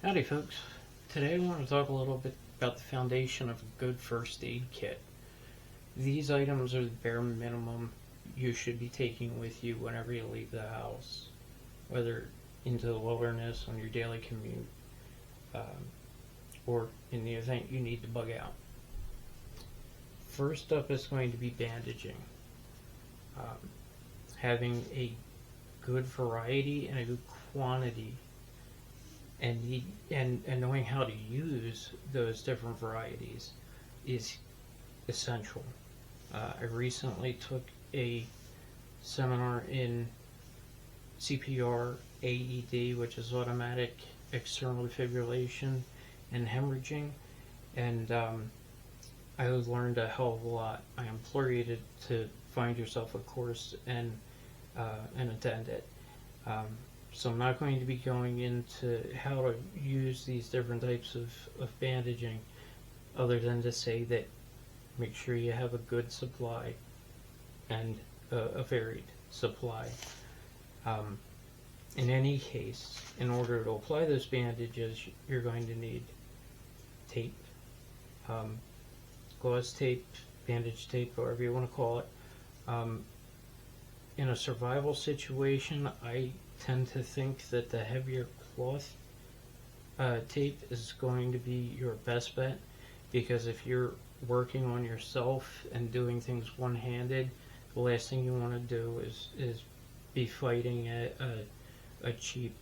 Howdy folks. Today I want to talk a little bit about the foundation of a good first aid kit. These items are the bare minimum you should be taking with you whenever you leave the house, whether into the wilderness on your daily commute, or in the event you need to bug out. First up is going to be bandaging. Having a good variety and a good quantity and knowing how to use those different varieties is essential. I recently took a seminar in CPR AED, which is automatic external defibrillation and hemorrhaging, and I learned a hell of a lot. I implore you to find yourself a course and attend it. So I'm not going to be going into how to use these different types of bandaging, other than to say that make sure you have a good supply and a varied supply. In any case, in order to apply those bandages, you're going to need tape, gauze tape, bandage tape, whatever you want to call it. In a survival situation, I tend to think that the heavier cloth tape is going to be your best bet, because if you're working on yourself and doing things one-handed, the last thing you want to do is be fighting a cheap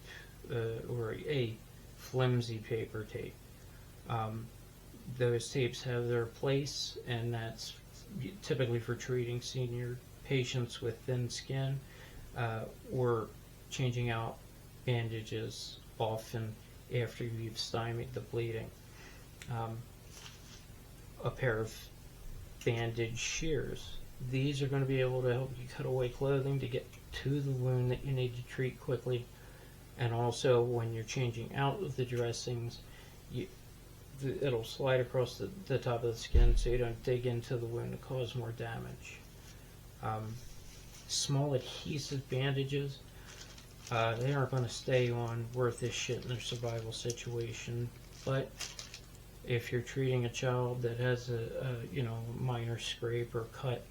or a flimsy paper tape. Those tapes have their place, and that's typically for treating senior patients with thin skin, or changing out bandages often after you've stymied the bleeding. A pair of bandage shears. These are going to be able to help you cut away clothing to get to the wound that you need to treat quickly, and also when you're changing out of the dressings, it'll slide across the top of the skin so you don't dig into the wound and cause more damage. Small adhesive bandages, they aren't going to stay on worth this shit in their survival situation, but if you're treating a child that has a minor scrape or cut,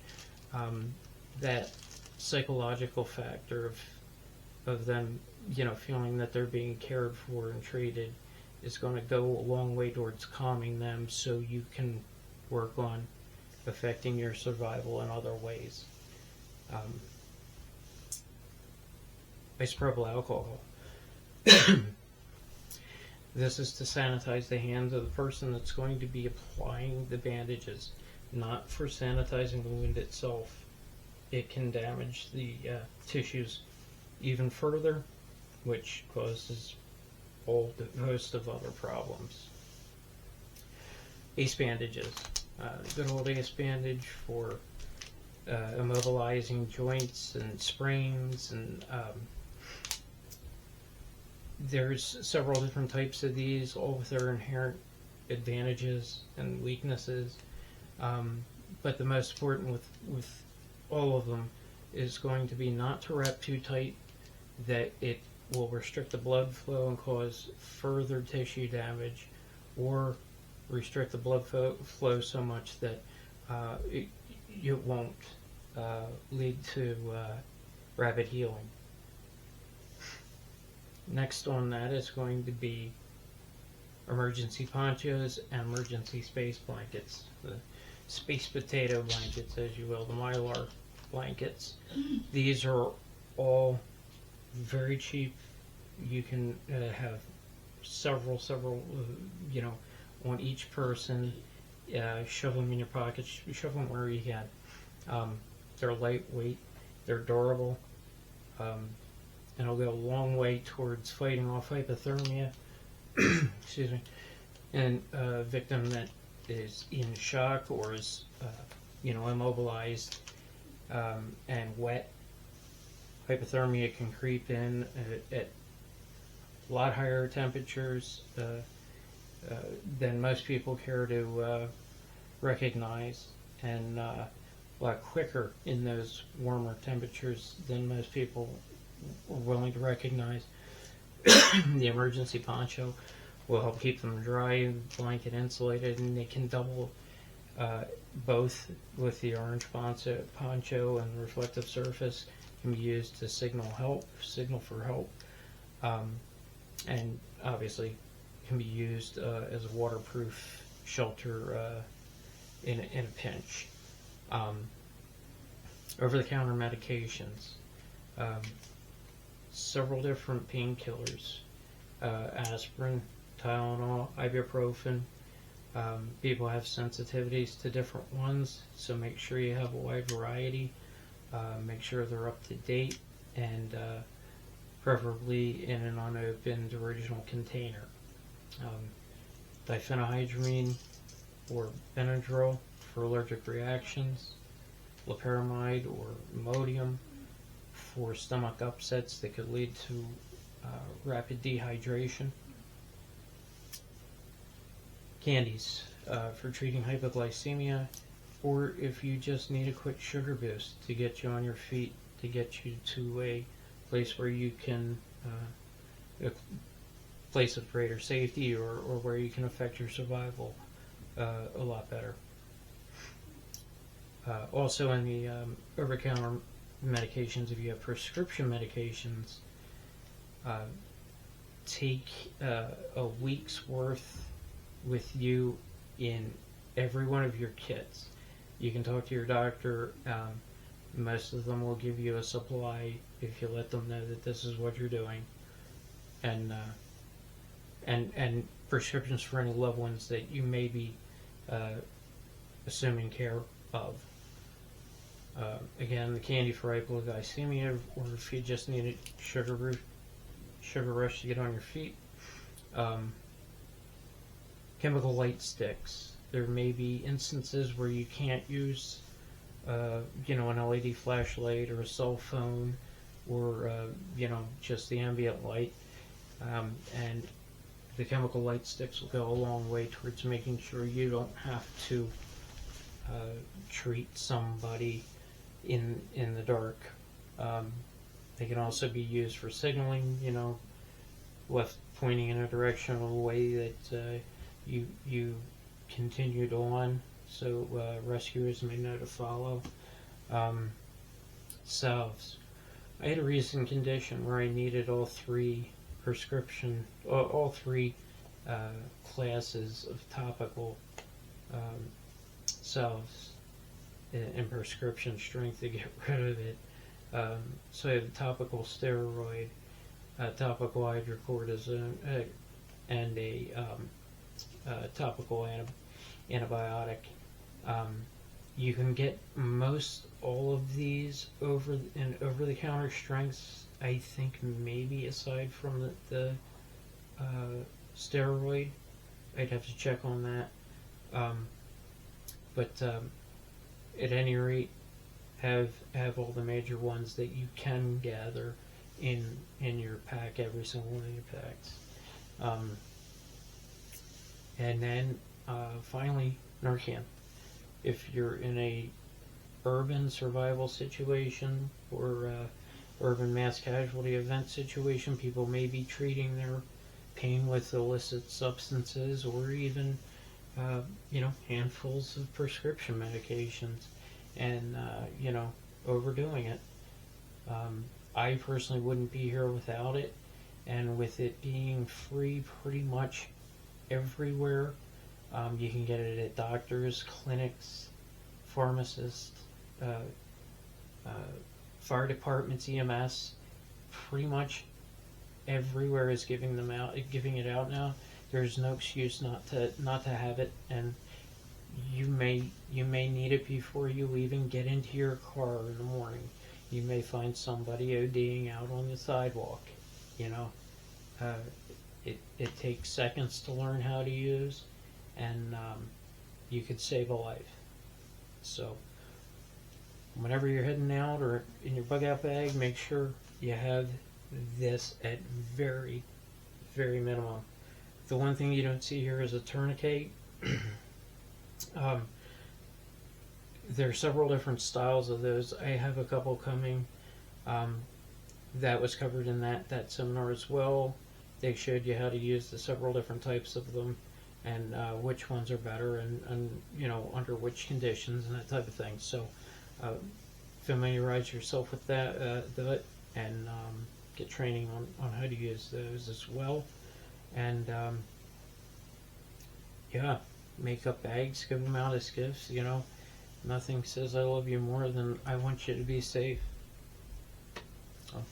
that psychological factor of them feeling that they're being cared for and treated is going to go a long way towards calming them, so you can work on affecting your survival in other ways. Isopropyl alcohol. This is to sanitize the hands of the person that's going to be applying the bandages, not for sanitizing the wound itself. It can damage the tissues even further, which causes a whole host of other problems. Ace bandages. Good old ace bandage for immobilizing joints and sprains, and there's several different types of these, all with their inherent advantages and weaknesses, but the most important with all of them is going to be not to wrap too tight that it will restrict the blood flow and cause further tissue damage, or restrict the blood flow so much that it won't lead to rapid healing. Next on that is going to be emergency ponchos and emergency space blankets. The space potato blankets, as you will, the Mylar blankets. These are all very cheap. You can have several, on each person. Shove them in your pockets, shove them where you can. They're lightweight, they're durable, and it'll go a long way towards fighting off hypothermia. Excuse me. And a victim that is in shock or is, immobilized and wet, hypothermia can creep in at a lot higher temperatures than most people care to recognize, and a lot quicker in those warmer temperatures than most people are willing to recognize. The emergency poncho will help keep them dry, blanket insulated, and they can double both with the orange poncho and reflective surface. Can be used to signal for help, and obviously can be used as a waterproof shelter in a pinch. Over-the-counter medications, several different painkillers, aspirin, Tylenol, ibuprofen. People have sensitivities to different ones, so make sure you have a wide variety. Make sure they're up to date, and preferably in an unopened original container. Diphenhydramine or Benadryl for allergic reactions, loperamide or Imodium for stomach upsets that could lead to rapid dehydration. Candies for treating hypoglycemia, or if you just need a quick sugar boost to get you on your feet, to get you to a place where you can, a place of greater safety, or where you can affect your survival a lot better. Also in the over-the-counter medications, if you have prescription medications, take a week's worth with you in every one of your kits. You can talk to your doctor. Most of them will give you a supply if you let them know that this is what you're doing, and prescriptions for any loved ones that you may be assuming care of. Again, the candy for hypoglycemia, or if you just need a sugar rush to get on your feet. Chemical light sticks. There may be instances where you can't use, an LED flashlight or a cell phone, or just the ambient light, and the chemical light sticks will go a long way towards making sure you don't have to treat somebody in the dark. They can also be used for signaling, left pointing in a direction or a way that you continued on, so rescuers may know to follow. Salves. I had a recent condition where I needed all three classes of topical salves in prescription strength to get rid of it. So I have a topical steroid, topical hydrocortisone, and a topical antibiotic. You can get most all of these over-the-counter strengths, I think, maybe aside from the steroid. I'd have to check on that. But at any rate, have all the major ones that you can gather in your pack, every single one of your packs. And then finally, Narcan. If you're in a urban survival situation or urban mass casualty event situation, people may be treating their pain with illicit substances, or even handfuls of prescription medications, and overdoing it. I personally wouldn't be here without it, and with it being free pretty much everywhere, you can get it at doctors, clinics, pharmacists, fire departments, EMS. Pretty much everywhere is giving it out now. There's no excuse not to have it, and you may need it before you even get into your car in the morning. You may find somebody ODing out on the sidewalk. It takes seconds to learn how to use, and you could save a life. So whenever you're heading out or in your bug out bag, make sure you have this at very, very minimum. The one thing you don't see here is a tourniquet. There are several different styles of those. I have a couple coming. That was covered in that seminar as well. they showed you how to use the several different types of them, and which ones are better, and you know, under which conditions and that type of thing. So uh, familiarize yourself with that, and get training on how to use those as well. And yeah, make up bags, give them out as gifts. You know, nothing says I love you more than I want you to be safe. So,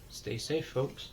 stay safe, folks.